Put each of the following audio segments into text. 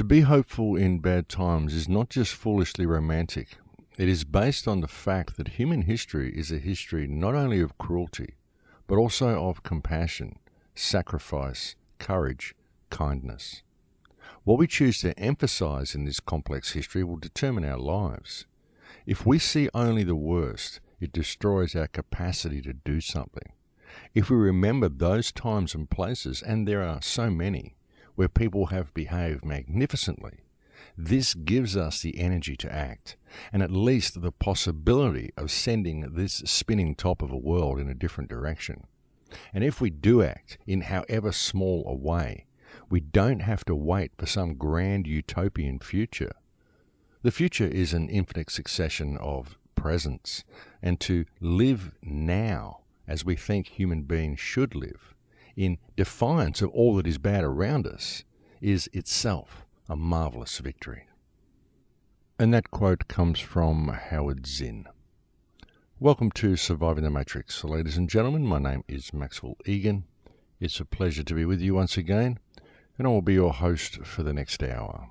To be hopeful in bad times is not just foolishly romantic. It is based on the fact that human history is a history not only of cruelty, but also of compassion, sacrifice, courage, kindness. What we choose to emphasize in this complex history will determine our lives. If we see only the worst, it destroys our capacity to do something. If we remember those times and places, and there are so many, where people have behaved magnificently, this gives us the energy to act, and at least the possibility of sending this spinning top of a world in a different direction. And if we do act, in however small a way, we don't have to wait for some grand utopian future. The future is an infinite succession of presents, and to live now as we think human beings should live, in defiance of all that is bad around us, is itself a marvelous victory. And that quote comes from Howard Zinn. Welcome to Surviving the Matrix, ladies and gentlemen. My name is Maxwell Igan. It's a pleasure to be with you once again, and I will be your host for the next hour.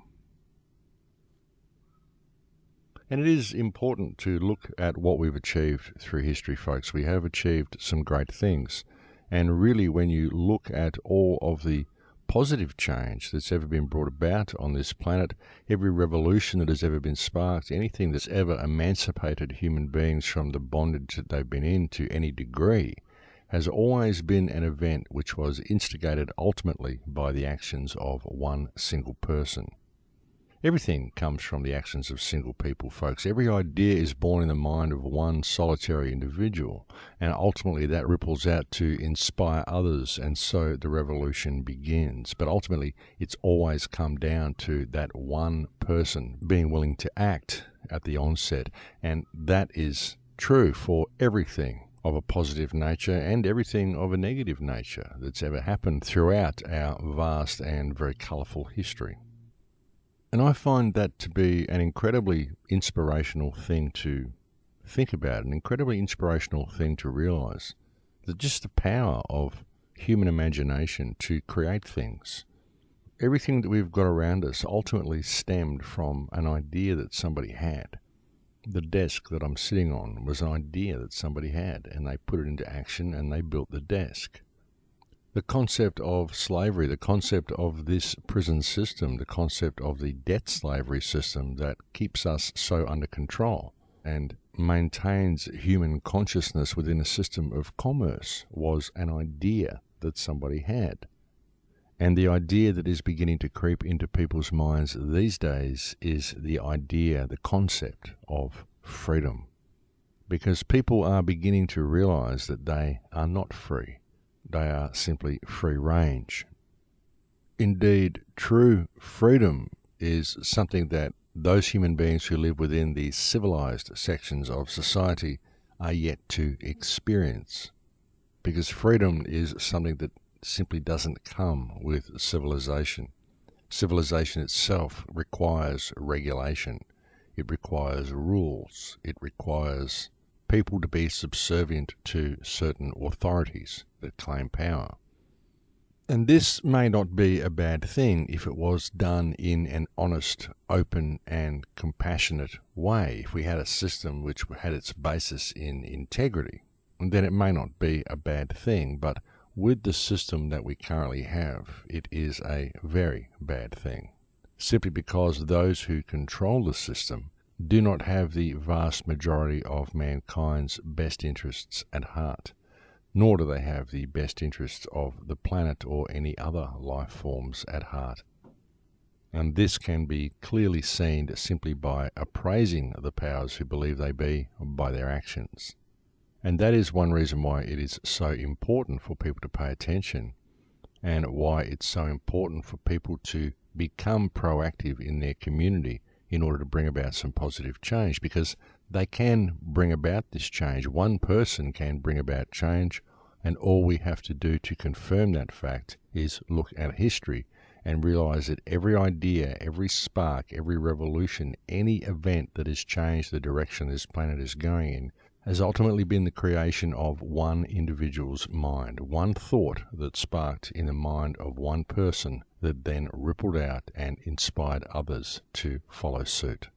And it is important to look at what we've achieved through history, folks. We have achieved some great things. And really, when you look at all of the positive change that's ever been brought about on this planet, every revolution that has ever been sparked, anything that's ever emancipated human beings from the bondage that they've been in to any degree, has always been an event which was instigated ultimately by the actions of one single person. Everything comes from the actions of single people, folks. Every idea is born in the mind of one solitary individual, and ultimately that ripples out to inspire others, and so the revolution begins. But ultimately, it's always come down to that one person being willing to act at the onset, and that is true for everything of a positive nature and everything of a negative nature that's ever happened throughout our vast and very colourful history. And I find that to be an incredibly inspirational thing to think about, an incredibly inspirational thing to realise, that just the power of human imagination to create things. Everything that we've got around us ultimately stemmed from an idea that somebody had. The desk that I'm sitting on was an idea that somebody had, and they put it into action and they built the desk. The concept of slavery, the concept of this prison system, the concept of the debt slavery system that keeps us so under control and maintains human consciousness within a system of commerce was an idea that somebody had. And the idea that is beginning to creep into people's minds these days is the idea, the concept of freedom. Because people are beginning to realize that they are not free. They are simply free range. Indeed, true freedom is something that those human beings who live within the civilized sections of society are yet to experience. Because freedom is something that simply doesn't come with civilization. Civilization itself requires regulation. It requires rules. It requires people to be subservient to certain authorities that claim power. And this may not be a bad thing if it was done in an honest, open and compassionate way. If we had a system which had its basis in integrity, then it may not be a bad thing. But with the system that we currently have, it is a very bad thing. Simply because those who control the system do not have the vast majority of mankind's best interests at heart, nor do they have the best interests of the planet or any other life forms at heart. And this can be clearly seen simply by appraising the powers who believe they be by their actions. And that is one reason why it is so important for people to pay attention, and why it's so important for people to become proactive in their community in order to bring about some positive change, because they can bring about this change. One person can bring about change, and all we have to do to confirm that fact is look at history and realize that every idea, every spark, every revolution, any event that has changed the direction this planet is going in has ultimately been the creation of one individual's mind, one thought that sparked in the mind of one person that then rippled out and inspired others to follow suit.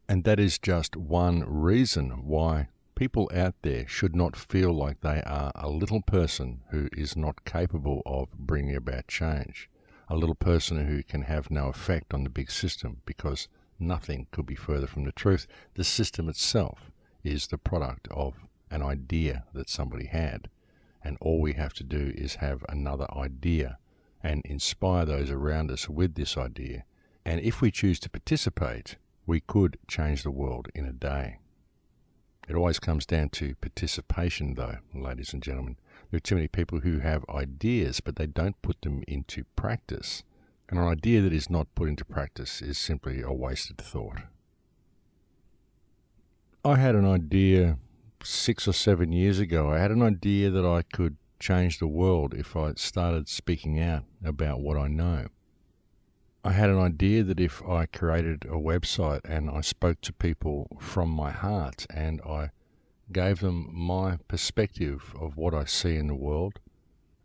And that is just one reason why people out there should not feel like they are a little person who is not capable of bringing about change, a little person who can have no effect on the big system, because nothing could be further from the truth. The system itself is the product of an idea that somebody had, and all we have to do is have another idea and inspire those around us with this idea. And if we choose to participate, we could change the world in a day. It always comes down to participation, though, ladies and gentlemen. There are too many people who have ideas, but they don't put them into practice. And an idea that is not put into practice is simply a wasted thought. I had an idea 6 or 7 years ago. I had an idea that I could change the world if I started speaking out about what I know. I had an idea that if I created a website and I spoke to people from my heart and I gave them my perspective of what I see in the world,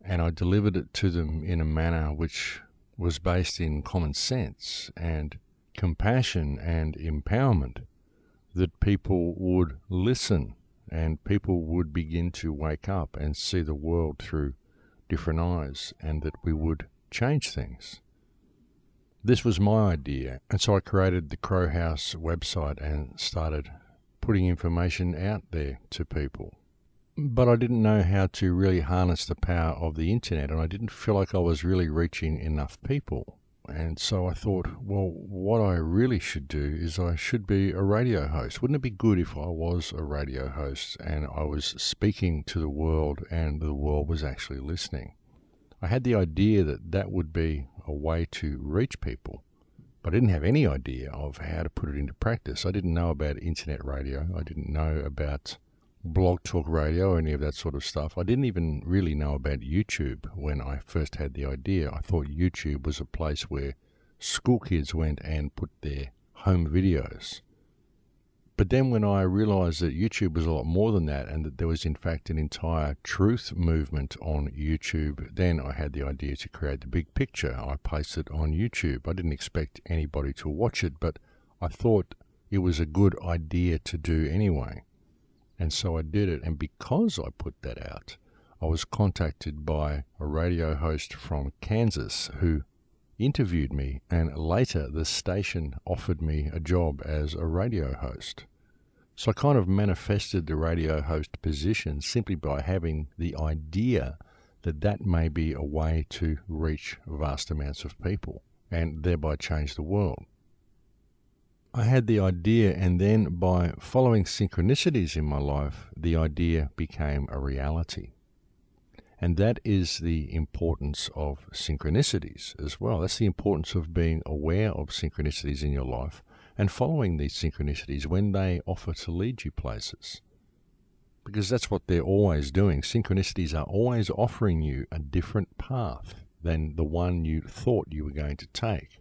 and I delivered it to them in a manner which was based in common sense and compassion and empowerment, that people would listen and people would begin to wake up and see the world through different eyes, and that we would change things. This was my idea, and so I created the Crow House website and started putting information out there to people. But I didn't know how to really harness the power of the internet, and I didn't feel like I was really reaching enough people. And so I thought, well, what I really should do is I should be a radio host. Wouldn't it be good if I was a radio host and I was speaking to the world and the world was actually listening? I had the idea that that would be a way to reach people, but I didn't have any idea of how to put it into practice. I didn't know about internet radio. I didn't know about blog talk radio or any of that sort of stuff. I didn't even really know about YouTube when I first had the idea. I thought YouTube was a place where school kids went and put their home videos. But then when I realized that YouTube was a lot more than that, and that there was in fact an entire truth movement on YouTube, then I had the idea to create the big picture. I placed it on YouTube. I didn't expect anybody to watch it, but I thought it was a good idea to do anyway. And so I did it, and because I put that out, I was contacted by a radio host from Kansas who interviewed me, and later the station offered me a job as a radio host. So I kind of manifested the radio host position simply by having the idea that that may be a way to reach vast amounts of people and thereby change the world. I had the idea, and then by following synchronicities in my life, the idea became a reality. And that is the importance of synchronicities as well. That's the importance of being aware of synchronicities in your life and following these synchronicities when they offer to lead you places. Because that's what they're always doing. Synchronicities are always offering you a different path than the one you thought you were going to take.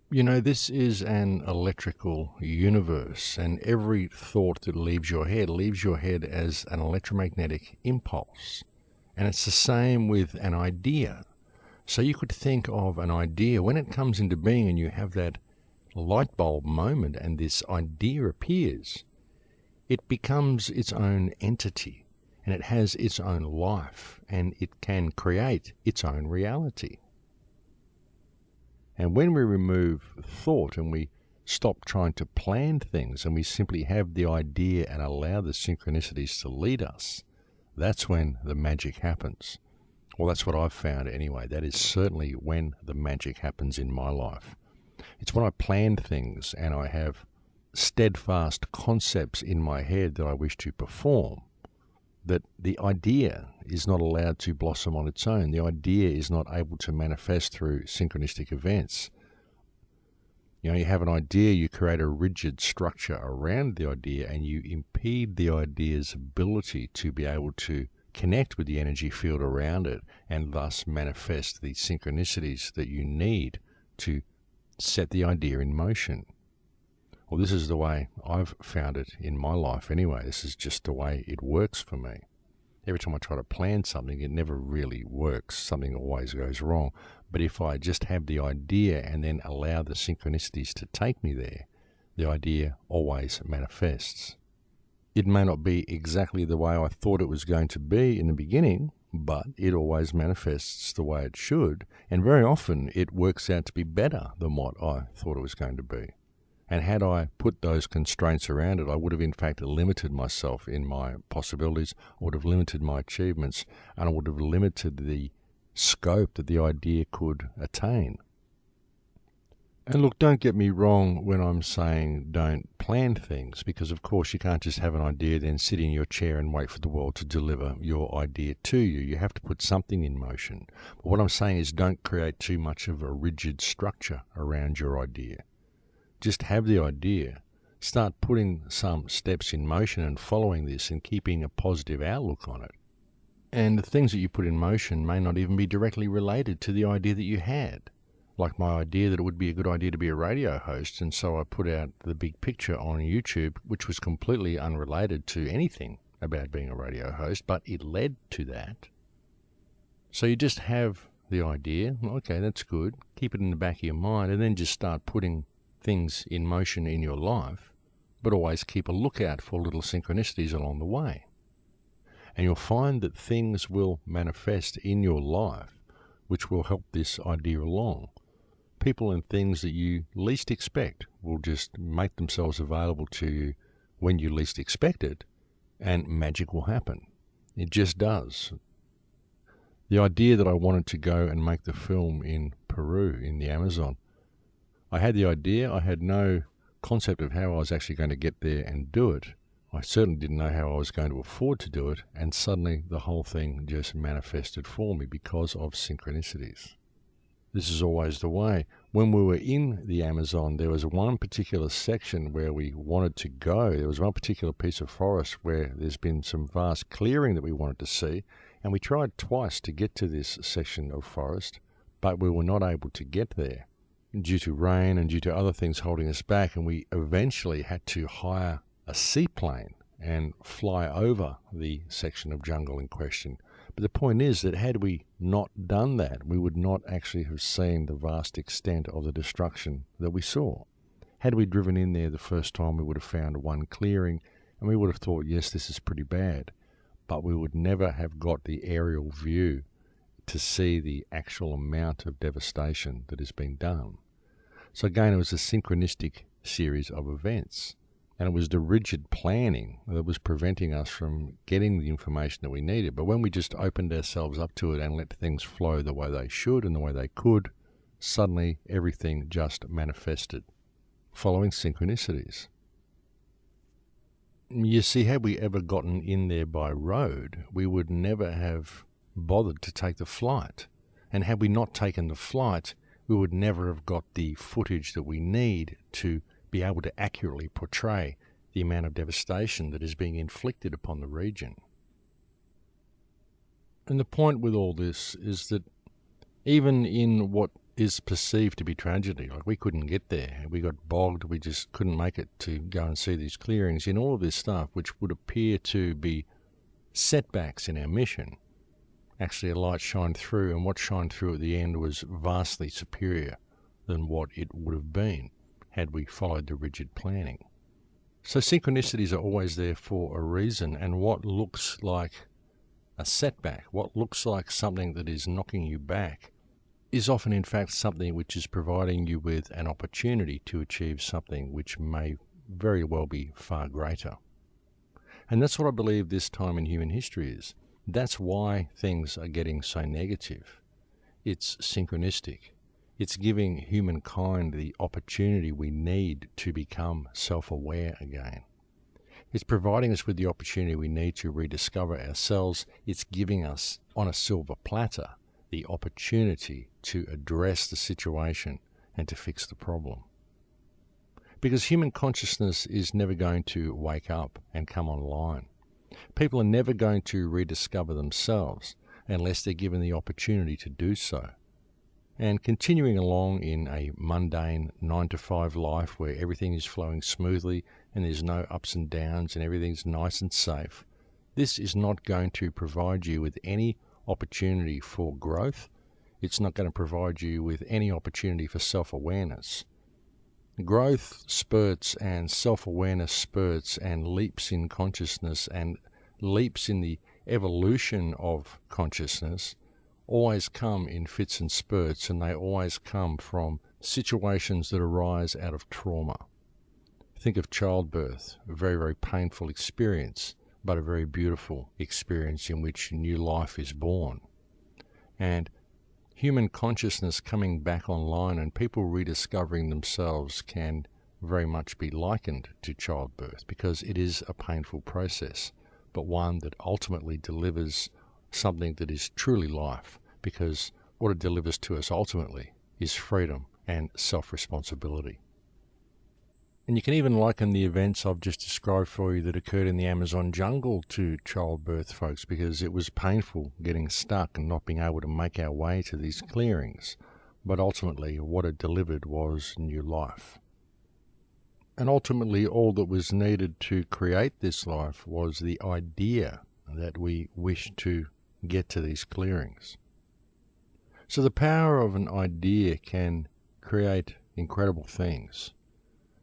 You know, this is an electrical universe, and every thought that leaves your head as an electromagnetic impulse. And it's the same with an idea. So you could think of an idea when it comes into being and you have that light bulb moment and this idea appears. It becomes its own entity, and it has its own life, and it can create its own reality. And when we remove thought and we stop trying to plan things and we simply have the idea and allow the synchronicities to lead us, that's when the magic happens. Well, that's what I've found anyway. That is certainly when the magic happens in my life. It's when I plan things and I have steadfast concepts in my head that I wish to perform, that the idea is not allowed to blossom on its own. The idea is not able to manifest through synchronistic events. You know, you have an idea, you create a rigid structure around the idea, and you impede the idea's ability to be able to connect with the energy field around it, and thus manifest the synchronicities that you need to set the idea in motion. Well, this is the way I've found it in my life anyway. This is just the way it works for me. Every time I try to plan something, it never really works. Something always goes wrong. But if I just have the idea and then allow the synchronicities to take me there, the idea always manifests. It may not be exactly the way I thought it was going to be in the beginning, but it always manifests the way it should, and very often it works out to be better than what I thought it was going to be. And had I put those constraints around it, I would have in fact limited myself in my possibilities, I would have limited my achievements, and I would have limited the scope that the idea could attain. And look, don't get me wrong when I'm saying don't plan things, because of course you can't just have an idea, then sit in your chair and wait for the world to deliver your idea to you. You have to put something in motion. But what I'm saying is don't create too much of a rigid structure around your idea. Just have the idea, start putting some steps in motion and following this and keeping a positive outlook on it. And the things that you put in motion may not even be directly related to the idea that you had. Like my idea that it would be a good idea to be a radio host, and so I put out the big picture on YouTube, which was completely unrelated to anything about being a radio host, but it led to that. So you just have the idea, okay, that's good, keep it in the back of your mind, and then just start putting things in motion in your life, but always keep a lookout for little synchronicities along the way. And you'll find that things will manifest in your life which will help this idea along. People and things that you least expect will just make themselves available to you when you least expect it, and magic will happen. It just does. The idea that I wanted to go and make the film in Peru, in the Amazon, I had the idea, I had no concept of how I was actually going to get there and do it. I certainly didn't know how I was going to afford to do it, and suddenly the whole thing just manifested for me because of synchronicities. This is always the way. When we were in the Amazon, there was one particular section where we wanted to go. There was one particular piece of forest where there's been some vast clearing that we wanted to see, and we tried twice to get to this section of forest, but we were not able to get there due to rain and due to other things holding us back, and we eventually had to hire a seaplane and fly over the section of jungle in question. But the point is that had we not done that, we would not actually have seen the vast extent of the destruction that we saw. Had we driven in there the first time, we would have found one clearing, and we would have thought, yes, this is pretty bad, but we would never have got the aerial view to see the actual amount of devastation that has been done. So again, it was a synchronistic series of events. And it was the rigid planning that was preventing us from getting the information that we needed. But when we just opened ourselves up to it and let things flow the way they should and the way they could, suddenly everything just manifested, following synchronicities. You see, had we ever gotten in there by road, we would never have bothered to take the flight. And had we not taken the flight, we would never have got the footage that we need to be able to accurately portray the amount of devastation that is being inflicted upon the region. And the point with all this is that even in what is perceived to be tragedy, like we couldn't get there, we got bogged, we just couldn't make it to go and see these clearings, in all of this stuff which would appear to be setbacks in our mission, actually a light shined through, and what shined through at the end was vastly superior than what it would have been had we followed the rigid planning. So synchronicities are always there for a reason, and what looks like a setback, what looks like something that is knocking you back, is often in fact something which is providing you with an opportunity to achieve something which may very well be far greater. And that's what I believe this time in human history is. That's why things are getting so negative. It's synchronistic. It's giving humankind the opportunity we need to become self-aware again. It's providing us with the opportunity we need to rediscover ourselves. It's giving us, on a silver platter, the opportunity to address the situation and to fix the problem. Because human consciousness is never going to wake up and come online. People are never going to rediscover themselves unless they're given the opportunity to do so. and continuing along in a mundane 9-to-5 life where everything is flowing smoothly and there's no ups and downs and everything's nice and safe, this is not going to provide you with any opportunity for growth. It's not going to provide you with any opportunity for self-awareness. Growth spurts and self-awareness spurts and leaps in consciousness and leaps in the evolution of consciousness always come in fits and spurts, and they always come from situations that arise out of trauma. Think of childbirth, a very, very painful experience, but a very beautiful experience in which new life is born. And human consciousness coming back online and people rediscovering themselves can very much be likened to childbirth, because it is a painful process, but one that ultimately delivers something that is truly life, because what it delivers to us ultimately is freedom and self-responsibility. And you can even liken the events I've just described for you that occurred in the Amazon jungle to childbirth, folks, because it was painful getting stuck and not being able to make our way to these clearings. But ultimately, what it delivered was new life. And ultimately, all that was needed to create this life was the idea that we wish to get to these clearings. So the power of an idea can create incredible things.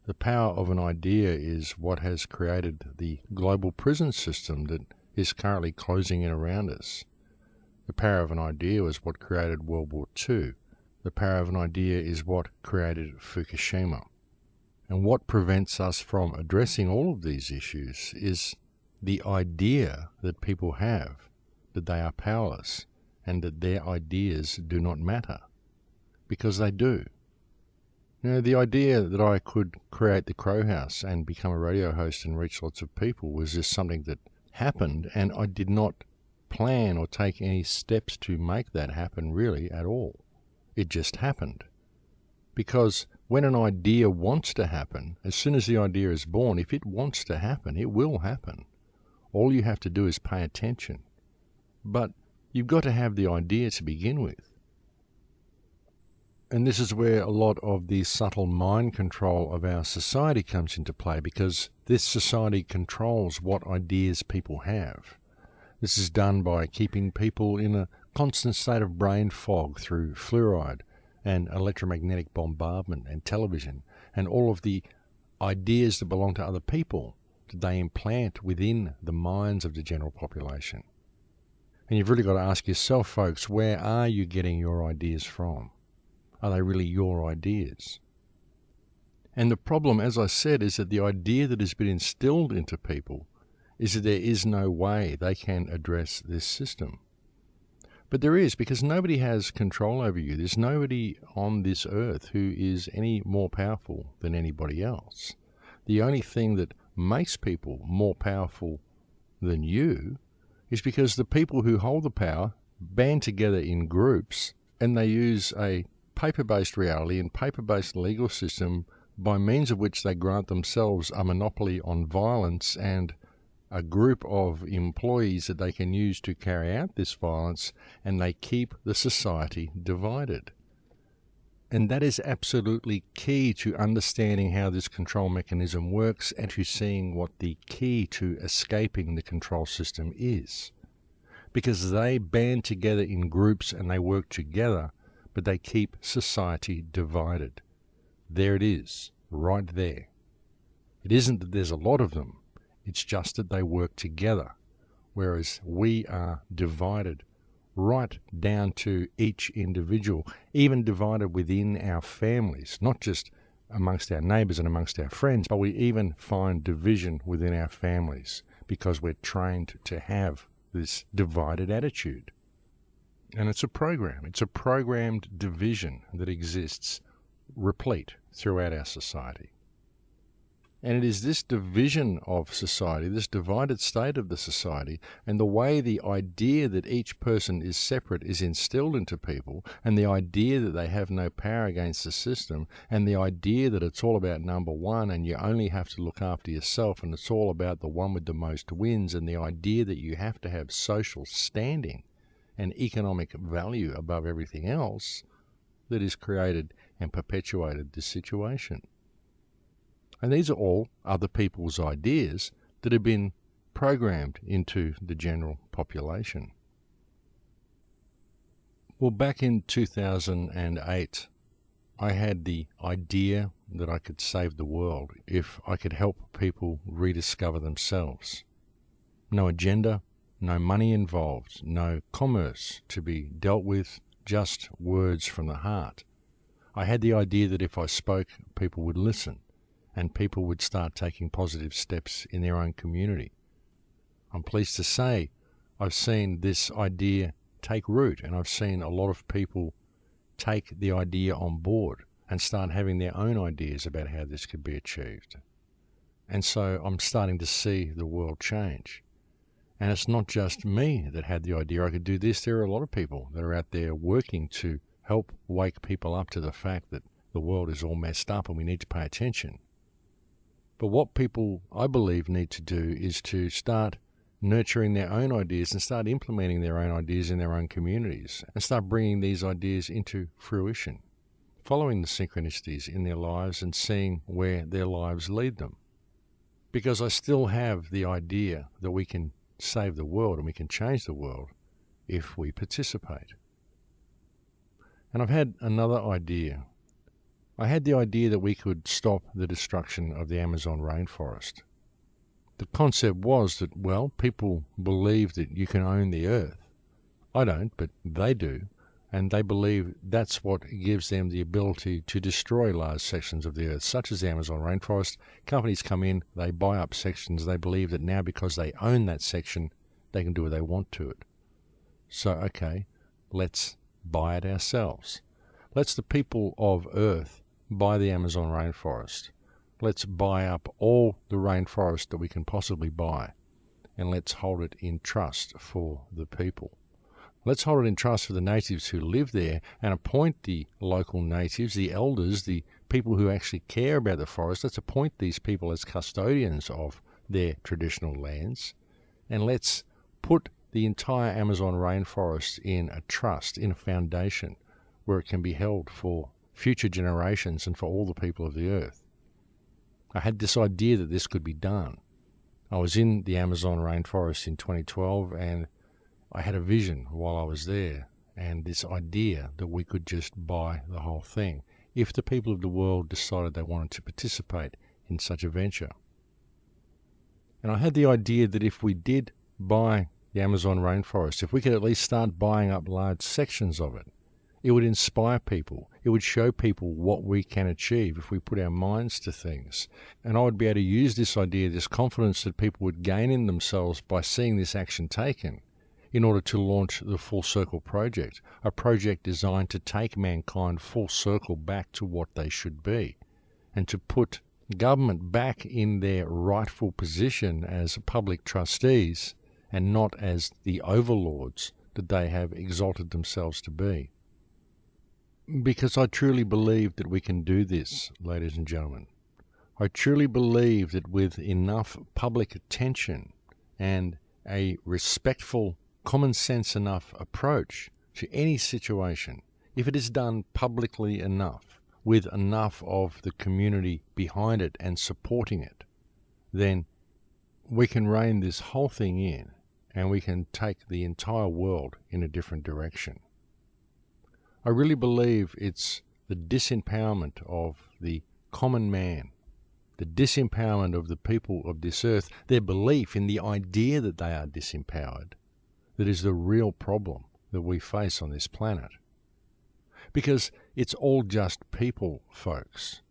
The power of an idea is what has created the global prison system that is currently closing in around us. The power of an idea was what created World War II. The power of an idea is what created Fukushima. And what prevents us from addressing all of these issues is the idea that people have that they are powerless and that their ideas do not matter, because they do. You know, the idea that I could create the Crow House and become a radio host and reach lots of people was just something that happened, and I did not plan or take any steps to make that happen really at all. It just happened. Because when an idea wants to happen, as soon as the idea is born, if it wants to happen, it will happen. All you have to do is pay attention. But you've got to have the idea to begin with. And this is where a lot of the subtle mind control of our society comes into play, because this society controls what ideas people have. This is done by keeping people in a constant state of brain fog through fluoride and electromagnetic bombardment and television and all of the ideas that belong to other people that they implant within the minds of the general population. And you've really got to ask yourself, folks, where are you getting your ideas from? Are they really your ideas? And the problem, as I said, is that the idea that has been instilled into people is that there is no way they can address this system. But there is, because nobody has control over you. There's nobody on this earth who is any more powerful than anybody else. The only thing that makes people more powerful than you is because the people who hold the power band together in groups, and they use a paper-based reality and paper-based legal system by means of which they grant themselves a monopoly on violence and a group of employees that they can use to carry out this violence, and they keep the society divided. And that is absolutely key to understanding how this control mechanism works and to seeing what the key to escaping the control system is. Because they band together in groups and they work together, but they keep society divided. There it is, right there. It isn't that there's a lot of them, it's just that they work together, whereas we are divided right down to each individual, even divided within our families, not just amongst our neighbours and amongst our friends, but we even find division within our families because we're trained to have this divided attitude. And it's a program. It's a programmed division that exists replete throughout our society. And it is this division of society, this divided state of the society, and the way the idea that each person is separate is instilled into people, and the idea that they have no power against the system, and the idea that it's all about number one and you only have to look after yourself and it's all about the one with the most wins, and the idea that you have to have social standing and economic value above everything else, that has created and perpetuated this situation. And these are all other people's ideas that have been programmed into the general population. Well, back in 2008, I had the idea that I could save the world if I could help people rediscover themselves. No agenda, no money involved, no commerce to be dealt with, just words from the heart. I had the idea that if I spoke, people would listen, and people would start taking positive steps in their own community. I'm pleased to say I've seen this idea take root, and I've seen a lot of people take the idea on board and start having their own ideas about how this could be achieved. And so I'm starting to see the world change. And it's not just me that had the idea I could do this. There are a lot of people that are out there working to help wake people up to the fact that the world is all messed up and we need to pay attention. But what people, I believe, need to do is to start nurturing their own ideas and start implementing their own ideas in their own communities and start bringing these ideas into fruition, following the synchronicities in their lives and seeing where their lives lead them. Because I still have the idea that we can save the world and we can change the world if we participate. And I've had another idea. I had the idea that we could stop the destruction of the Amazon rainforest. The concept was that, well, people believe that you can own the earth. I don't, but they do. And they believe that's what gives them the ability to destroy large sections of the earth, such as the Amazon rainforest. Companies come in, they buy up sections. They believe that now because they own that section, they can do what they want to it. So, okay, let's buy it ourselves. Let's the people of Earth buy the Amazon rainforest. Let's buy up all the rainforest that we can possibly buy, and let's hold it in trust for the people. Let's hold it in trust for the natives who live there and appoint the local natives, the elders, the people who actually care about the forest. Let's appoint these people as custodians of their traditional lands, and let's put the entire Amazon rainforest in a trust, in a foundation, where it can be held for future generations and for all the people of the earth. I had this idea that this could be done. I was in the Amazon rainforest in 2012 and I had a vision while I was there and this idea that we could just buy the whole thing if the people of the world decided they wanted to participate in such a venture. And I had the idea that if we did buy the Amazon rainforest, if we could at least start buying up large sections of it, it would inspire people. It would show people what we can achieve if we put our minds to things. And I would be able to use this idea, this confidence that people would gain in themselves by seeing this action taken in order to launch the Full Circle project, a project designed to take mankind full circle back to what they should be and to put government back in their rightful position as public trustees and not as the overlords that they have exalted themselves to be. Because I truly believe that we can do this, ladies and gentlemen. I truly believe that with enough public attention and a respectful, common sense enough approach to any situation, if it is done publicly enough, with enough of the community behind it and supporting it, then we can rein this whole thing in and we can take the entire world in a different direction. I really believe it's the disempowerment of the common man, the disempowerment of the people of this earth, their belief in the idea that they are disempowered, that is the real problem that we face on this planet. Because it's all just people, folks.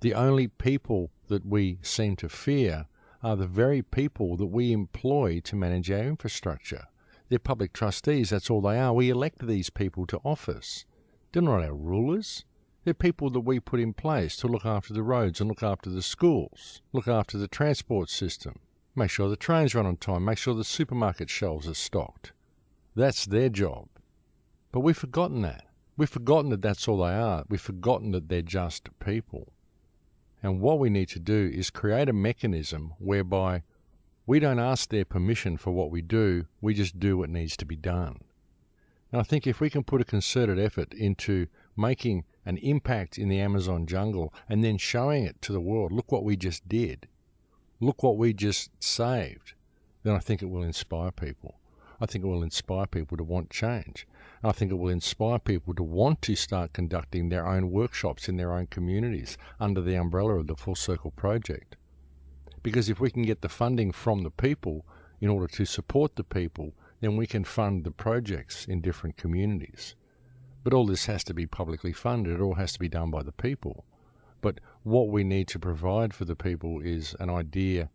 The only people that we seem to fear are the very people that we employ to manage our infrastructure. They're public trustees, that's all they are. We elect these people to office. They're not our rulers. They're people that we put in place to look after the roads and look after the schools, look after the transport system, make sure the trains run on time, make sure the supermarket shelves are stocked. That's their job. But we've forgotten that. We've forgotten that that's all they are. We've forgotten that they're just people. And what we need to do is create a mechanism whereby we don't ask their permission for what we do, we just do what needs to be done. And I think if we can put a concerted effort into making an impact in the Amazon jungle and then showing it to the world, look what we just did, look what we just saved, then I think it will inspire people. I think it will inspire people to want change. I think it will inspire people to want to start conducting their own workshops in their own communities under the umbrella of the Full Circle Project. Because if we can get the funding from the people in order to support the people, then we can fund the projects in different communities. But all this has to be publicly funded. It all has to be done by the people. But what we need to provide for the people is an idea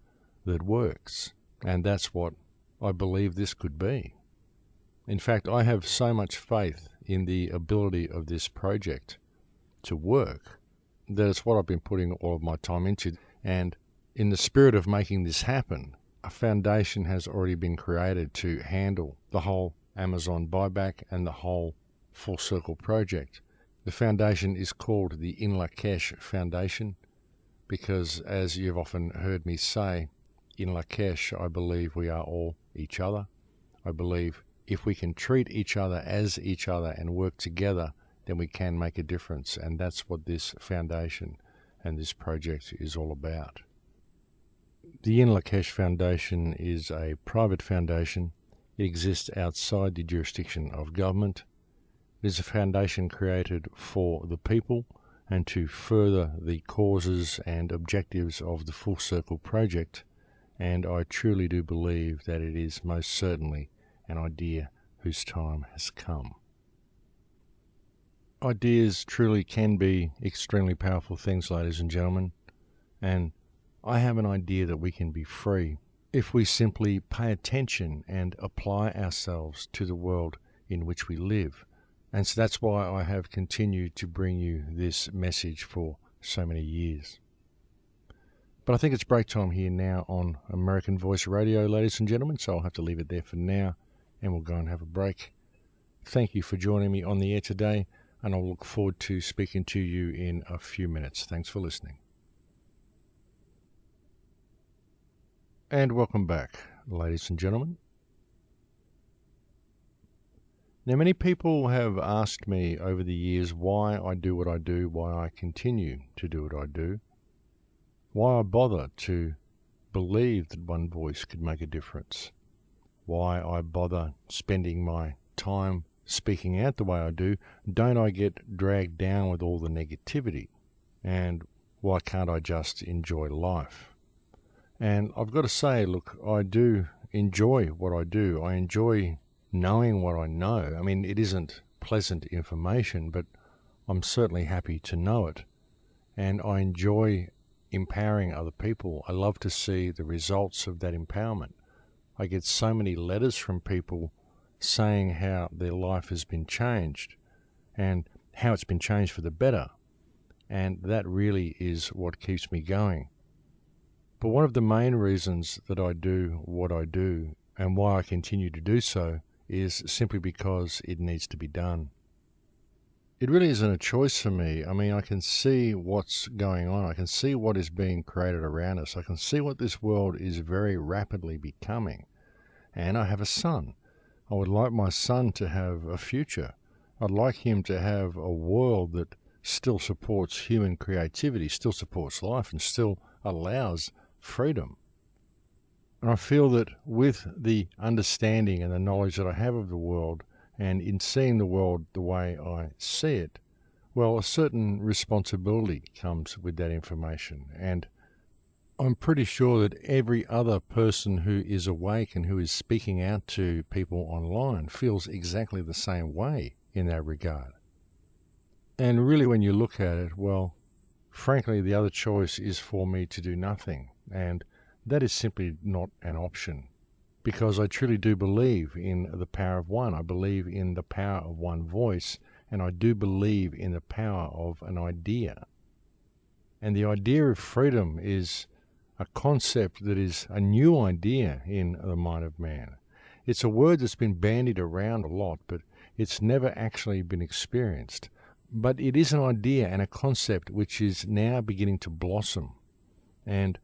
that works. And that's what I believe this could be. In fact, I have so much faith in the ability of this project to work that it's what I've been putting all of my time into. And in the spirit of making this happen, a foundation has already been created to handle the whole Amazon buyback and the whole Full Circle Project. The foundation is called the In Lakesh Foundation because, as you've often heard me say, in Lakesh, I believe we are all each other. I believe if we can treat each other as each other and work together, then we can make a difference. And that's what this foundation and this project is all about. The In Lakesh Foundation is a private foundation. It exists outside the jurisdiction of government. It is a foundation created for the people and to further the causes and objectives of the Full Circle Project. And I truly do believe that it is most certainly an idea whose time has come. Ideas truly can be extremely powerful things, ladies and gentlemen, and I have an idea that we can be free if we simply pay attention and apply ourselves to the world in which we live. And so that's why I have continued to bring you this message for so many years. But I think it's break time here now on American Voice Radio, ladies and gentlemen, so I'll have to leave it there for now, and we'll go and have a break. Thank you for joining me on the air today, and I'll look forward to speaking to you in a few minutes. Thanks for listening. And welcome back, ladies and gentlemen. Now, many people have asked me over the years why I do what I do, why I continue to do what I do, why I bother to believe that one voice could make a difference, why I bother spending my time speaking out the way I do. Don't I get dragged down with all the negativity? And why can't I just enjoy life? And I've got to say, look, I do enjoy what I do. I enjoy knowing what I know. I mean, it isn't pleasant information, but I'm certainly happy to know it. And I enjoy empowering other people. I love to see the results of that empowerment. I get so many letters from people saying how their life has been changed and how it's been changed for the better. And that really is what keeps me going. But one of the main reasons that I do what I do and why I continue to do so is simply because it needs to be done. It really isn't a choice for me. I mean, I can see what's going on. I can see what is being created around us. I can see what this world is very rapidly becoming. And I have a son. I would like my son to have a future. I'd like him to have a world that still supports human creativity, still supports life, and still allows freedom. And I feel that with the understanding and the knowledge that I have of the world, and in seeing the world the way I see it, well, a certain responsibility comes with that information. And I'm pretty sure that every other person who is awake and who is speaking out to people online feels exactly the same way in that regard. And really, when you look at it, well, frankly, the other choice is for me to do nothing. And that is simply not an option, because I truly do believe in the power of one. I believe in the power of one voice, and I do believe in the power of an idea. And the idea of freedom is a concept that is a new idea in the mind of man. It's a word that's been bandied around a lot, but it's never actually been experienced. But it is an idea and a concept which is now beginning to blossom. And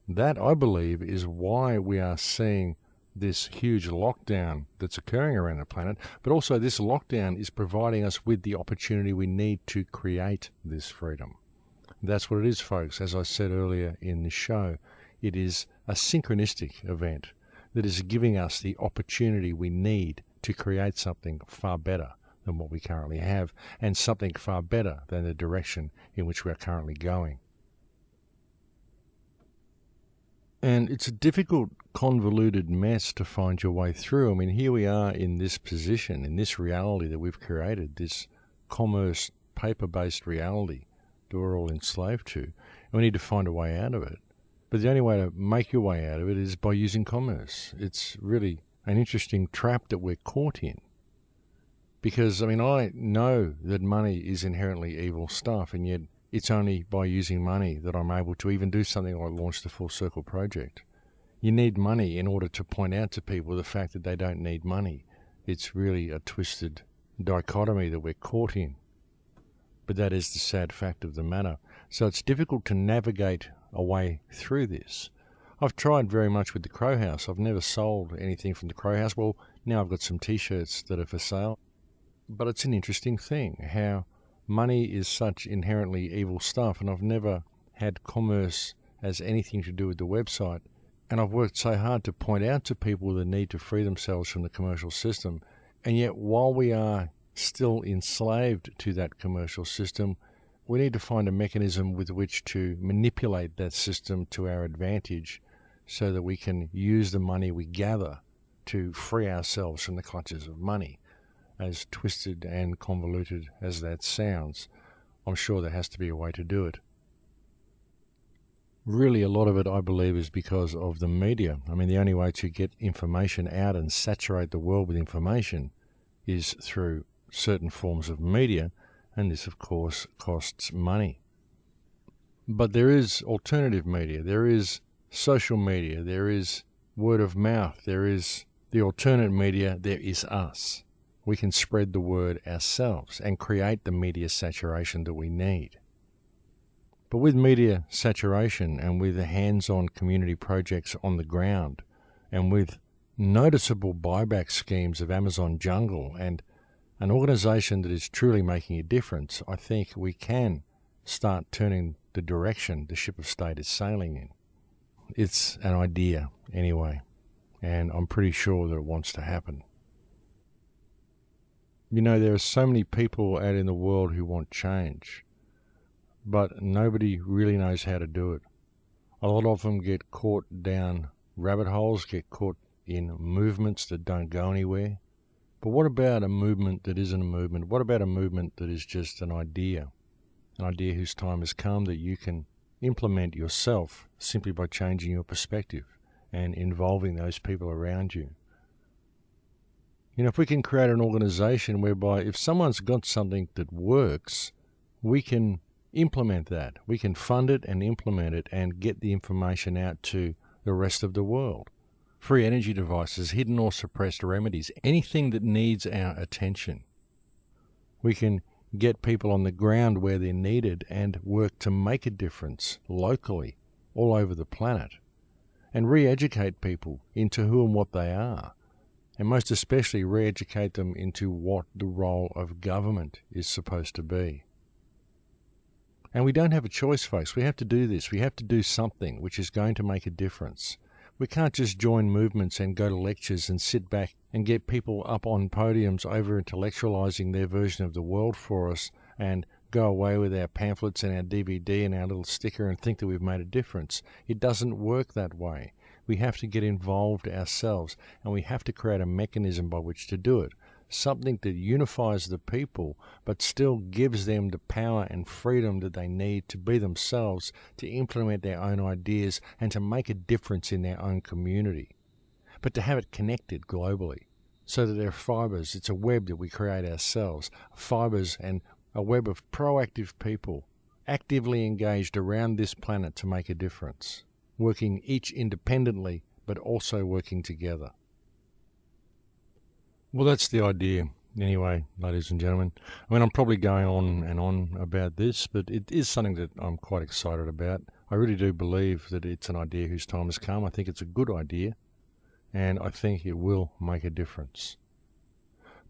that, I believe, is why we are seeing this huge lockdown that's occurring around the planet, but also this lockdown is providing us with the opportunity we need to create this freedom. That's what it is, folks. As I said earlier in the show, it is a synchronistic event that is giving us the opportunity we need to create something far better than what we currently have, and something far better than the direction in which we are currently going. And it's a difficult, convoluted mess to find your way through. I mean, here we are in this position, in this reality that we've created, this commerce, paper-based reality that we're all enslaved to. And we need to find a way out of it. But the only way to make your way out of it is by using commerce. It's really an interesting trap that we're caught in. Because, I mean, I know that money is inherently evil stuff, and yet it's only by using money that I'm able to even do something like launch the Full Circle project. You need money in order to point out to people the fact that they don't need money. It's really a twisted dichotomy that we're caught in. But that is the sad fact of the matter. So it's difficult to navigate a way through this. I've tried very much with the Crow House. I've never sold anything from the Crow House. Well, now I've got some t-shirts that are for sale. But it's an interesting thing how money is such inherently evil stuff, and I've never had commerce as anything to do with the website. And I've worked so hard to point out to people the need to free themselves from the commercial system. And yet, while we are still enslaved to that commercial system, we need to find a mechanism with which to manipulate that system to our advantage so that we can use the money we gather to free ourselves from the clutches of money. As twisted and convoluted as that sounds, I'm sure there has to be a way to do it. Really, a lot of it, I believe, is because of the media. I mean, the only way to get information out and saturate the world with information is through certain forms of media, and this, of course, costs money. But there is alternative media, there is social media, there is word of mouth, there is the alternate media, there is us. We can spread the word ourselves and create the media saturation that we need. But with media saturation and with the hands-on community projects on the ground and with noticeable buyback schemes of Amazon Jungle and an organisation that is truly making a difference, I think we can start turning the direction the ship of state is sailing in. It's an idea anyway, and I'm pretty sure that it wants to happen. You know, there are so many people out in the world who want change, but nobody really knows how to do it. A lot of them get caught down rabbit holes, get caught in movements that don't go anywhere. But what about a movement that isn't a movement? What about a movement that is just an idea whose time has come that you can implement yourself simply by changing your perspective and involving those people around you? You know, if we can create an organization whereby if someone's got something that works, we can implement that. We can fund it and implement it and get the information out to the rest of the world. Free energy devices, hidden or suppressed remedies, anything that needs our attention. We can get people on the ground where they're needed and work to make a difference locally, all over the planet, and re-educate people into who and what they are. And most especially re-educate them into what the role of government is supposed to be. And we don't have a choice, folks. We have to do this. We have to do something which is going to make a difference. We can't just join movements and go to lectures and sit back and get people up on podiums over-intellectualizing their version of the world for us and go away with our pamphlets and our DVD and our little sticker and think that we've made a difference. It doesn't work that way. We have to get involved ourselves, and we have to create a mechanism by which to do it. Something that unifies the people, but still gives them the power and freedom that they need to be themselves, to implement their own ideas, and to make a difference in their own community. But to have it connected globally, so that there are fibers. It's a web that we create ourselves. Fibers and a web of proactive people, actively engaged around this planet to make a difference, working each independently, but also working together. Well, that's the idea. Anyway, ladies and gentlemen, I mean, I'm probably going on and on about this, but it is something that I'm quite excited about. I really do believe that it's an idea whose time has come. I think it's a good idea. and I think it will make a difference.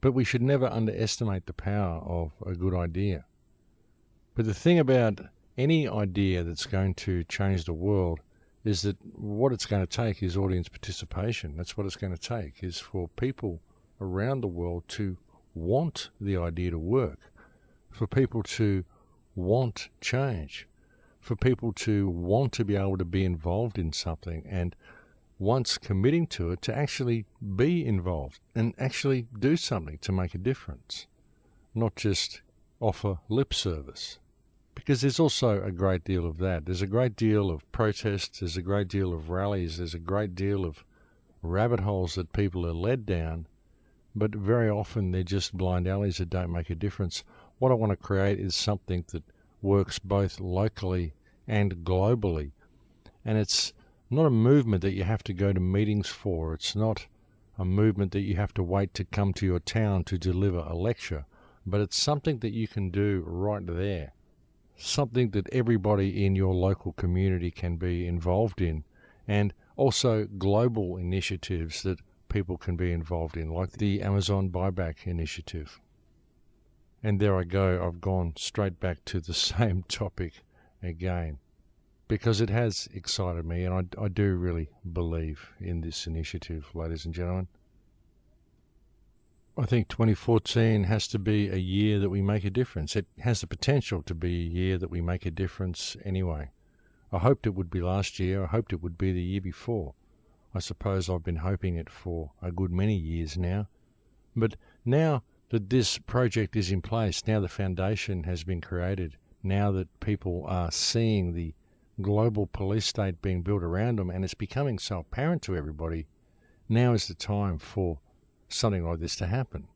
But we should never underestimate the power of a good idea. But the thing about any idea that's going to change the world is that what it's going to take is audience participation. That's what it's going to take, is for people around the world to want the idea to work, for people to want change, for people to want to be able to be involved in something, and once committing to it, to actually be involved and actually do something to make a difference, not just offer lip service. Because there's also a great deal of that. There's a great deal of protests, there's a great deal of rallies, there's a great deal of rabbit holes that people are led down, but very often they're just blind alleys that don't make a difference. What I want to create is something that works both locally and globally. And it's not a movement that you have to go to meetings for. It's not a movement that you have to wait to come to your town to deliver a lecture. But it's something that you can do right there. Something that everybody in your local community can be involved in. And also global initiatives that people can be involved in, like the Amazon buyback initiative. And there I go, I've gone straight back to the same topic again, because it has excited me, and I do really believe in this initiative, ladies and gentlemen. I think 2014 has to be a year that we make a difference. It has the potential to be a year that we make a difference anyway. I hoped it would be last year. I hoped it would be the year before. I suppose I've been hoping it for a good many years now. But now that this project is in place, now the foundation has been created, now that people are seeing the global police state being built around them, and it's becoming so apparent to everybody, now is the time for something like this to happen.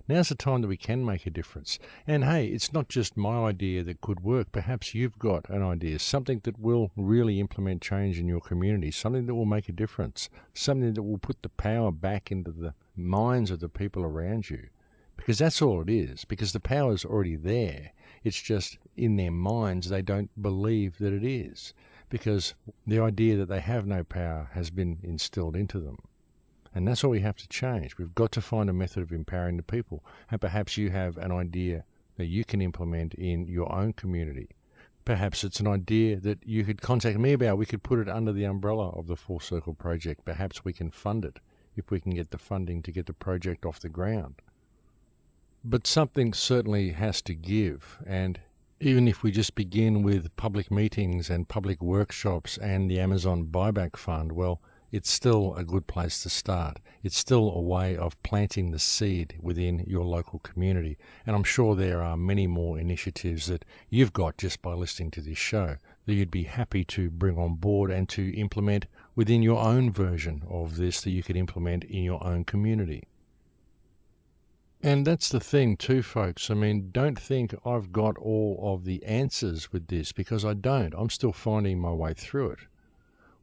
Now's the time that we can make a difference. And hey, it's not just my idea that could work. Perhaps you've got an idea, something that will really implement change in your community, something that will make a difference, something that will put the power back into the minds of the people around you. Because that's all it is, because the power is already there. It's just in their minds they don't believe that it is, because the idea that they have no power has been instilled into them. And that's what we have to change. We've got to find a method of empowering the people. And perhaps you have an idea that you can implement in your own community. Perhaps it's an idea that you could contact me about. We could put it under the umbrella of the Full Circle Project. Perhaps we can fund it if we can get the funding to get the project off the ground. But something certainly has to give. And even if we just begin with public meetings and public workshops and the Amazon buyback fund, well, it's still a good place to start. It's still a way of planting the seed within your local community. And I'm sure there are many more initiatives that you've got just by listening to this show that you'd be happy to bring on board and to implement within your own version of this that you could implement in your own community. And that's the thing too, folks. I mean, don't think I've got all of the answers with this, because I don't. I'm still finding my way through it.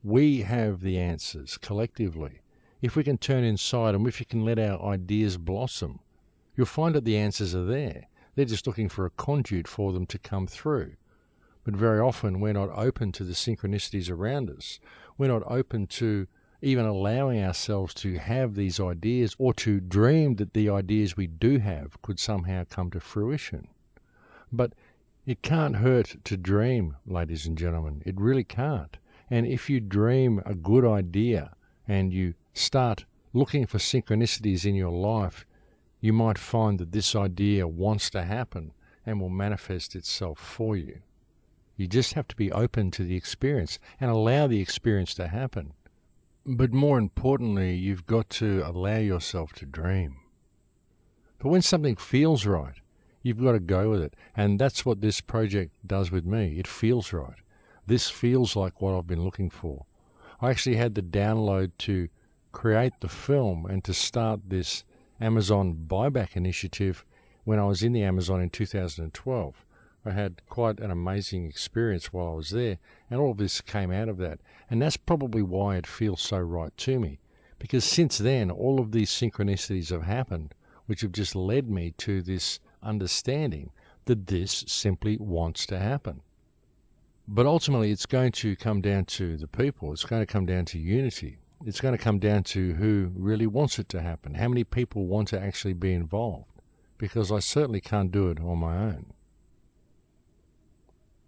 We have the answers collectively. If we can turn inside and if you can let our ideas blossom, you'll find that the answers are there. They're just looking for a conduit for them to come through. But very often we're not open to the synchronicities around us. We're not open to even allowing ourselves to have these ideas, or to dream that the ideas we do have could somehow come to fruition. But it can't hurt to dream, ladies and gentlemen. It really can't. And if you dream a good idea and you start looking for synchronicities in your life, you might find that this idea wants to happen and will manifest itself for you. You just have to be open to the experience and allow the experience to happen. But more importantly, you've got to allow yourself to dream. But when something feels right, you've got to go with it. And that's what this project does with me. It feels right. This feels like what I've been looking for. I actually had the download to create the film and to start this Amazon buyback initiative when I was in the Amazon in 2012. I had quite an amazing experience while I was there, and all of this came out of that. And that's probably why it feels so right to me, because since then all of these synchronicities have happened, which have just led me to this understanding that this simply wants to happen. But ultimately it's going to come down to the people. It's going to come down to unity. it's going to come down to who really wants it to happen, how many people want to actually be involved, because I certainly can't do it on my own.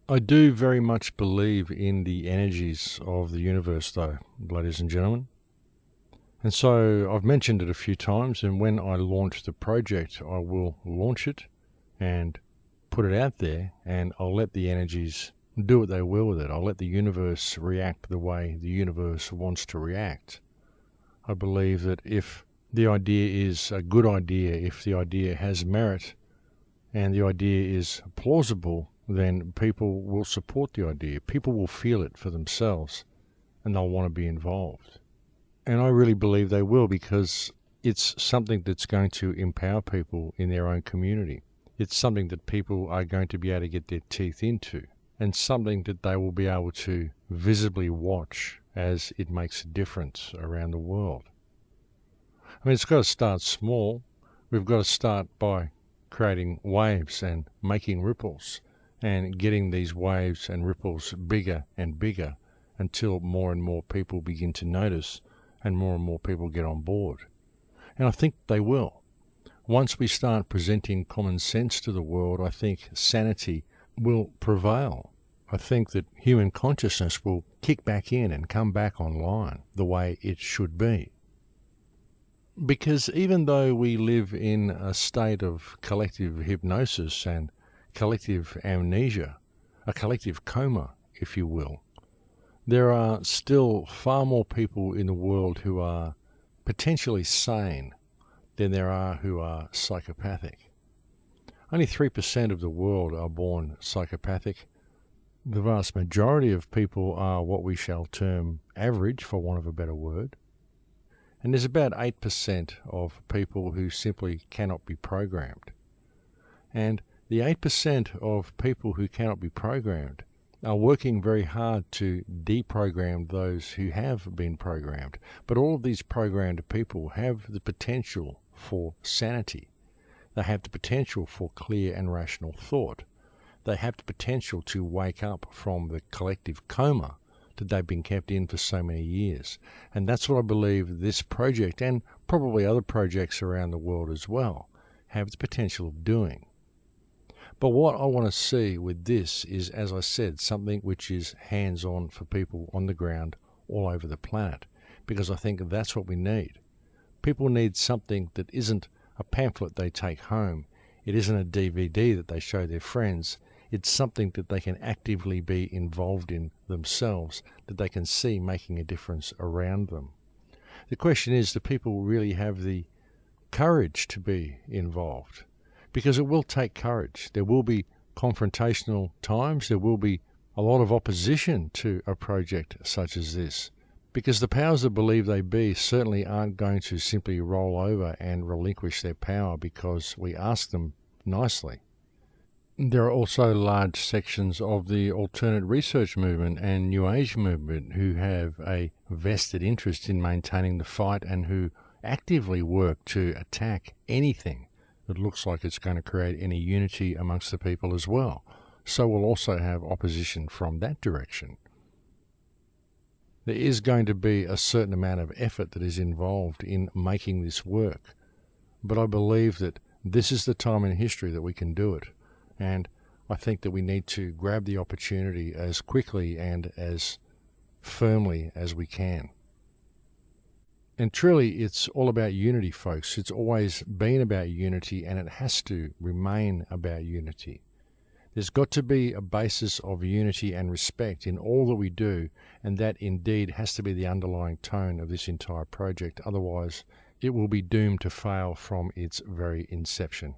I do very much believe in the energies of the universe, though, ladies and gentlemen. And so I've mentioned it a few times, and when I launch the project, I will launch it and put it out there, and I'll let the energies do what they will with it. I'll let the universe react the way the universe wants to react. I believe that if the idea is a good idea, if the idea has merit, and the idea is plausible, then people will support the idea. People will feel it for themselves, and they'll want to be involved. And I really believe they will, because it's something that's going to empower people in their own community. It's something that people are going to be able to get their teeth into, and something that they will be able to visibly watch as it makes a difference around the world. I mean, it's got to start small. We've got to start by creating waves and making ripples, and getting these waves and ripples bigger and bigger until more and more people begin to notice and more people get on board. And I think they will. Once we start presenting common sense to the world, I think sanity will prevail. I think that human consciousness will kick back in and come back online the way it should be. Because even though we live in a state of collective hypnosis and collective amnesia, a collective coma, if you will, there are still far more people in the world who are potentially sane than there are who are psychopathic. Only 3% of the world are born psychopathic. The vast majority of people are what we shall term average, for want of a better word. And there's about 8% of people who simply cannot be programmed. And the 8% of people who cannot be programmed are working very hard to deprogram those who have been programmed. But all of these programmed people have the potential for sanity. They have the potential for clear and rational thought. They have the potential to wake up from the collective coma that they've been kept in for so many years. And that's what I believe this project, and probably other projects around the world as well, have the potential of doing. But what I want to see with this is, as I said, something which is hands-on for people on the ground all over the planet, because I think that's what we need. People need something that isn't a pamphlet they take home. It isn't a DVD that they show their friends. It's something that they can actively be involved in themselves, that they can see making a difference around them. The question is, do people really have the courage to be involved? Because it will take courage. There will be confrontational times. There will be a lot of opposition to a project such as this. Because the powers that believe they be certainly aren't going to simply roll over and relinquish their power because we ask them nicely. There are also large sections of the alternate research movement and New Age movement who have a vested interest in maintaining the fight, and who actively work to attack anything that looks like it's going to create any unity amongst the people as well. So we'll also have opposition from that direction. There is going to be a certain amount of effort that is involved in making this work. But I believe that this is the time in history that we can do it. And I think that we need to grab the opportunity as quickly and as firmly as we can. And truly, it's all about unity, folks. It's always been about unity, and it has to remain about unity. There's got to be a basis of unity and respect in all that we do, and that indeed has to be the underlying tone of this entire project. Otherwise, it will be doomed to fail from its very inception.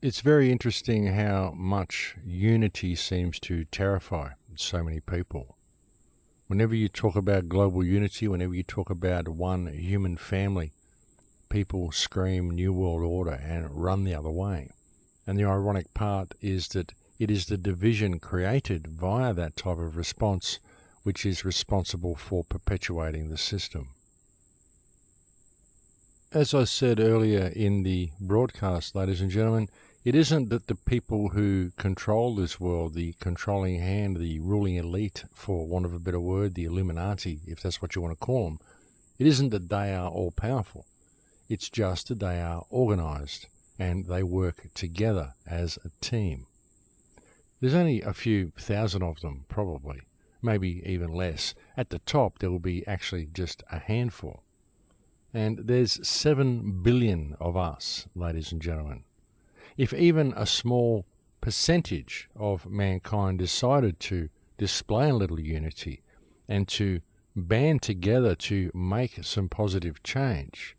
It's very interesting how much unity seems to terrify so many people. Whenever you talk about global unity, whenever you talk about one human family, people scream New World Order and run the other way. And the ironic part is that it is the division created via that type of response which is responsible for perpetuating the system. As I said earlier in the broadcast, ladies and gentlemen, It isn't that the people who control this world, the controlling hand, the ruling elite, for want of a better word, the Illuminati, if that's what you want to call them, it isn't that they are all powerful. It's just that they are organized and they work together as a team. There's only a few thousand of them, probably, maybe even less. At the top, there will be actually just a handful. And there's 7 billion of us, ladies and gentlemen. If even a small percentage of mankind decided to display a little unity and to band together to make some positive change,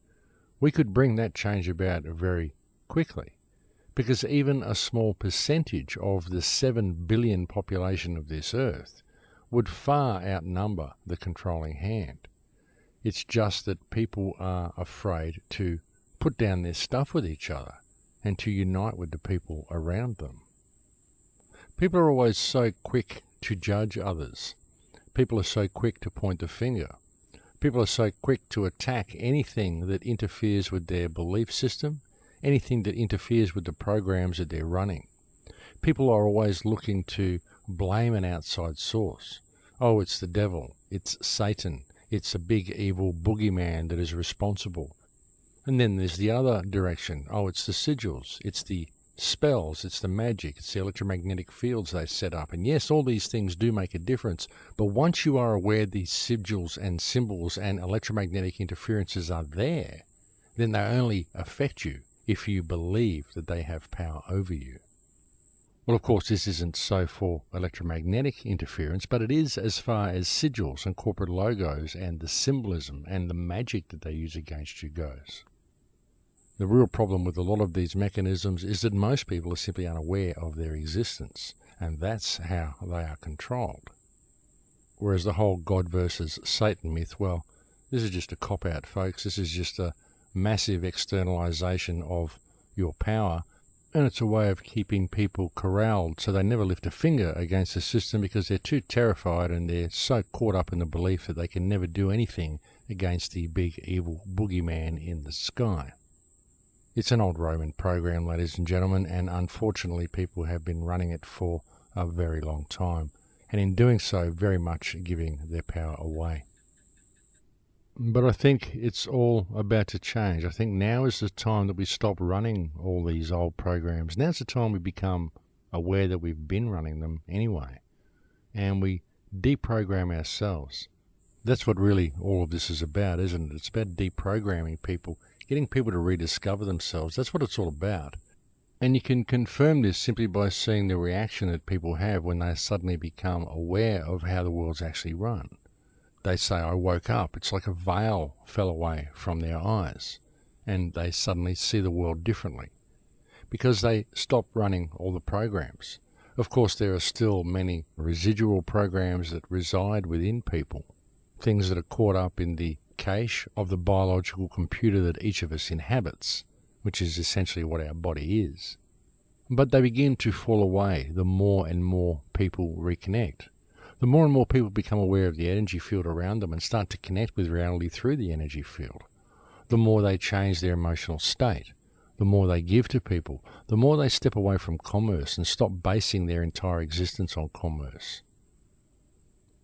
we could bring that change about very quickly. Because even a small percentage of the 7 billion population of this earth would far outnumber the controlling hand. It's just that people are afraid to put down their stuff with each other and to unite with the people around them. People are always so quick to judge others. People are so quick to point the finger. People are so quick to attack anything that interferes with their belief system, anything that interferes with the programs that they're running. People are always looking to blame an outside source. Oh, it's the devil, it's Satan, it's a big evil boogeyman that is responsible. And then there's the other direction. Oh, it's the sigils, it's the spells, it's the magic, it's the electromagnetic fields they set up. And yes, all these things do make a difference, but once you are aware these sigils and symbols and electromagnetic interferences are there, then they only affect you if you believe that they have power over you. Well, of course, this isn't so for electromagnetic interference, but it is as far as sigils and corporate logos and the symbolism and the magic that they use against you goes. The real problem with a lot of these mechanisms is that most people are simply unaware of their existence, and that's how they are controlled. Whereas the whole God versus Satan myth, well, this is just a cop-out, folks. This is just a massive externalization of your power, and it's a way of keeping people corralled so they never lift a finger against the system because they're too terrified and they're so caught up in the belief that they can never do anything against the big evil boogeyman in the sky. It's an old Roman program, ladies and gentlemen, and unfortunately people have been running it for a very long time, and in doing so very much giving their power away. But I think it's all about to change. I think now is the time that we stop running all these old programs. Now's the time we become aware that we've been running them anyway, and we deprogram ourselves. That's what really all of this is about, isn't it? It's about deprogramming people, getting people to rediscover themselves. That's what it's all about. And you can confirm this simply by seeing the reaction that people have when they suddenly become aware of how the world's actually run. They say, I woke up. It's like a veil fell away from their eyes, and they suddenly see the world differently because they stop running all the programs. Of course, there are still many residual programs that reside within people, things that are caught up in the cache of the biological computer that each of us inhabits, which is essentially what our body is. But they begin to fall away the more and more people reconnect. The more and more people become aware of the energy field around them and start to connect with reality through the energy field, the more they change their emotional state, the more they give to people, the more they step away from commerce and stop basing their entire existence on commerce.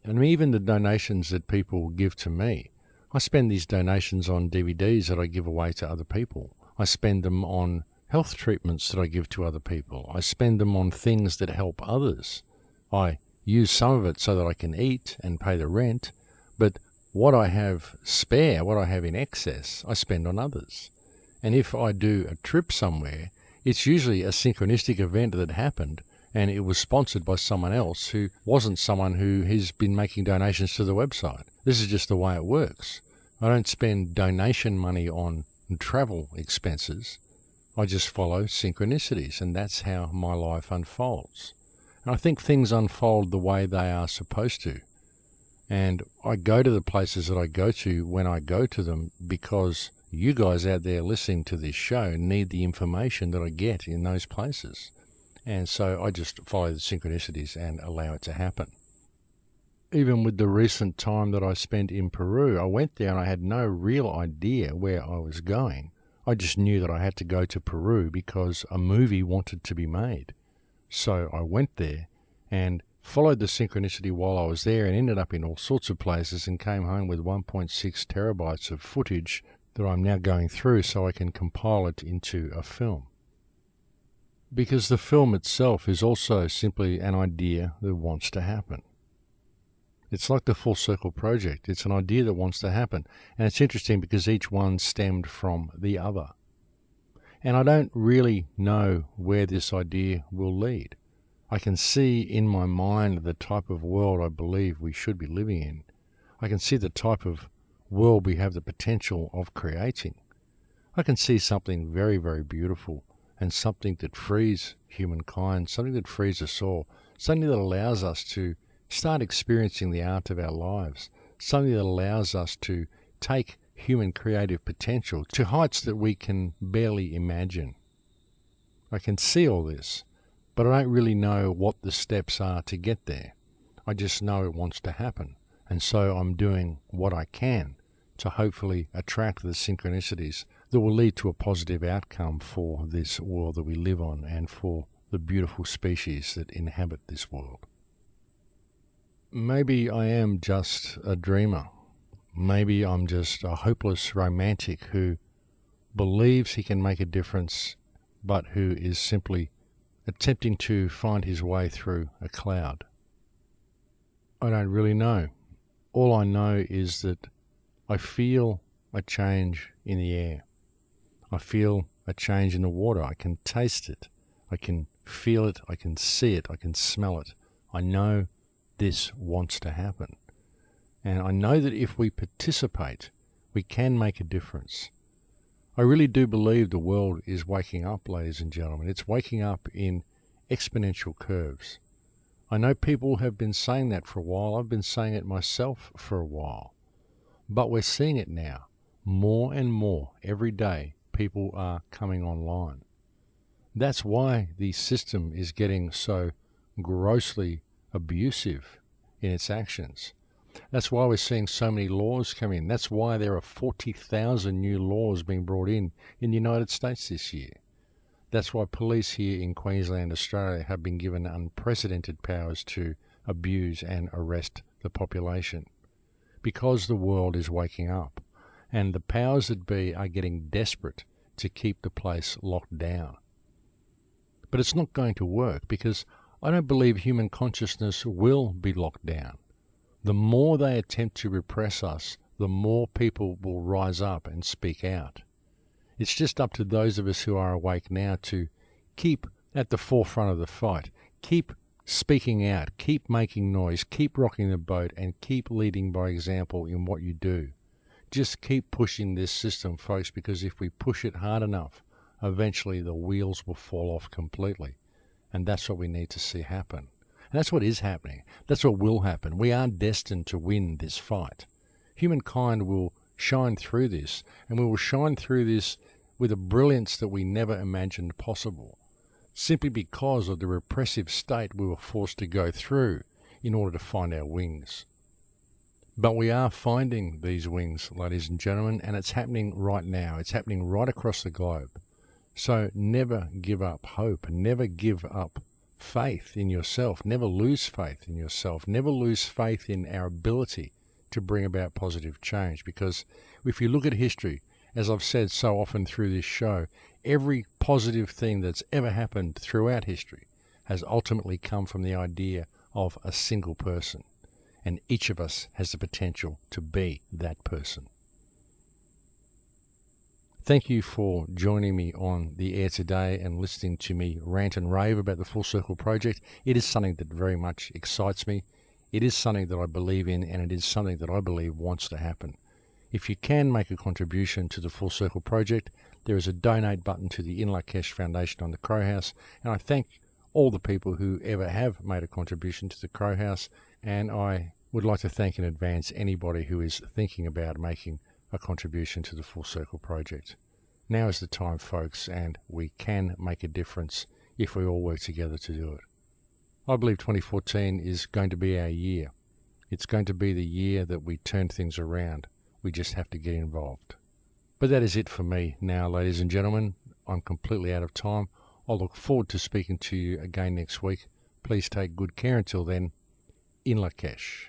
And even the donations that people give to me, I spend these donations on DVDs that I give away to other people. I spend them on health treatments that I give to other people. I spend them on things that help others. I use some of it so that I can eat and pay the rent, but what I have spare, what I have in excess, I spend on others. And if I do a trip somewhere, it's usually a synchronistic event that happened, and it was sponsored by someone else who wasn't someone who has been making donations to the website. This is just the way it works. I don't spend donation money on travel expenses. I just follow synchronicities, and that's how my life unfolds. And I think things unfold the way they are supposed to. And I go to the places that I go to when I go to them because you guys out there listening to this show need the information that I get in those places. And so I just follow the synchronicities and allow it to happen. Even with the recent time that I spent in Peru, I went there and I had no real idea where I was going. I just knew that I had to go to Peru because a movie wanted to be made. So I went there and followed the synchronicity while I was there and ended up in all sorts of places and came home with 1.6 terabytes of footage that I'm now going through so I can compile it into a film. Because the film itself is also simply an idea that wants to happen. It's like the Full Circle Project. It's an idea that wants to happen. And it's interesting because each one stemmed from the other. And I don't really know where this idea will lead. I can see in my mind the type of world I believe we should be living in. I can see the type of world we have the potential of creating. I can see something very, very beautiful and something that frees humankind, something that frees us all, something that allows us to start experiencing the art of our lives, something that allows us to take human creative potential to heights that we can barely imagine. I can see all this, but I don't really know what the steps are to get there. I just know it wants to happen, and so I'm doing what I can to hopefully attract the synchronicities that will lead to a positive outcome for this world that we live on and for the beautiful species that inhabit this world. Maybe I am just a dreamer. Maybe I'm just a hopeless romantic who believes he can make a difference, but who is simply attempting to find his way through a cloud. I don't really know. All I know is that I feel a change in the air. I feel a change in the water. I can taste it. I can feel it. I can see it. I can smell it. I know this wants to happen. And I know that if we participate, we can make a difference. I really do believe the world is waking up, ladies and gentlemen. It's waking up in exponential curves. I know people have been saying that for a while. I've been saying it myself for a while. But we're seeing it now. More and more every day, people are coming online. That's why the system is getting so grossly abusive in its actions. That's why we're seeing so many laws come in. That's why there are 40,000 new laws being brought in the United States this year. That's why police here in Queensland, Australia, have been given unprecedented powers to abuse and arrest the population. Because the world is waking up, and the powers that be are getting desperate to keep the place locked down. But it's not going to work because I don't believe human consciousness will be locked down. The more they attempt to repress us, the more people will rise up and speak out. It's just up to those of us who are awake now to keep at the forefront of the fight, keep speaking out, keep making noise, keep rocking the boat, and keep leading by example in what you do. Just keep pushing this system, folks, because if we push it hard enough, eventually the wheels will fall off completely. And that's what we need to see happen. And that's what is happening. That's what will happen. We are destined to win this fight. Humankind will shine through this, and we will shine through this with a brilliance that we never imagined possible, simply because of the repressive state we were forced to go through in order to find our wings. But we are finding these wings, ladies and gentlemen, and it's happening right now. It's happening right across the globe. So never give up hope, never give up faith in yourself, never lose faith in yourself, never lose faith in our ability to bring about positive change. Because if you look at history, as I've said so often through this show, every positive thing that's ever happened throughout history has ultimately come from the idea of a single person. And each of us has the potential to be that person. Thank you for joining me on the air today and listening to me rant and rave about the Full Circle Project. It is something that very much excites me. It is something that I believe in, and it is something that I believe wants to happen. If you can make a contribution to the Full Circle Project, there is a donate button to the In Lakesh Foundation on the Crow House, and I thank all the people who ever have made a contribution to the Crow House, and I would like to thank in advance anybody who is thinking about making a contribution to the Full Circle Project. Now is the time, folks, and we can make a difference if we all work together to do it. I believe 2014 is going to be our year. It's going to be the year that we turn things around. We just have to get involved. But that is it for me now, ladies and gentlemen. I'm completely out of time. I'll look forward to speaking to you again next week. Please take good care until then. In Lakesh.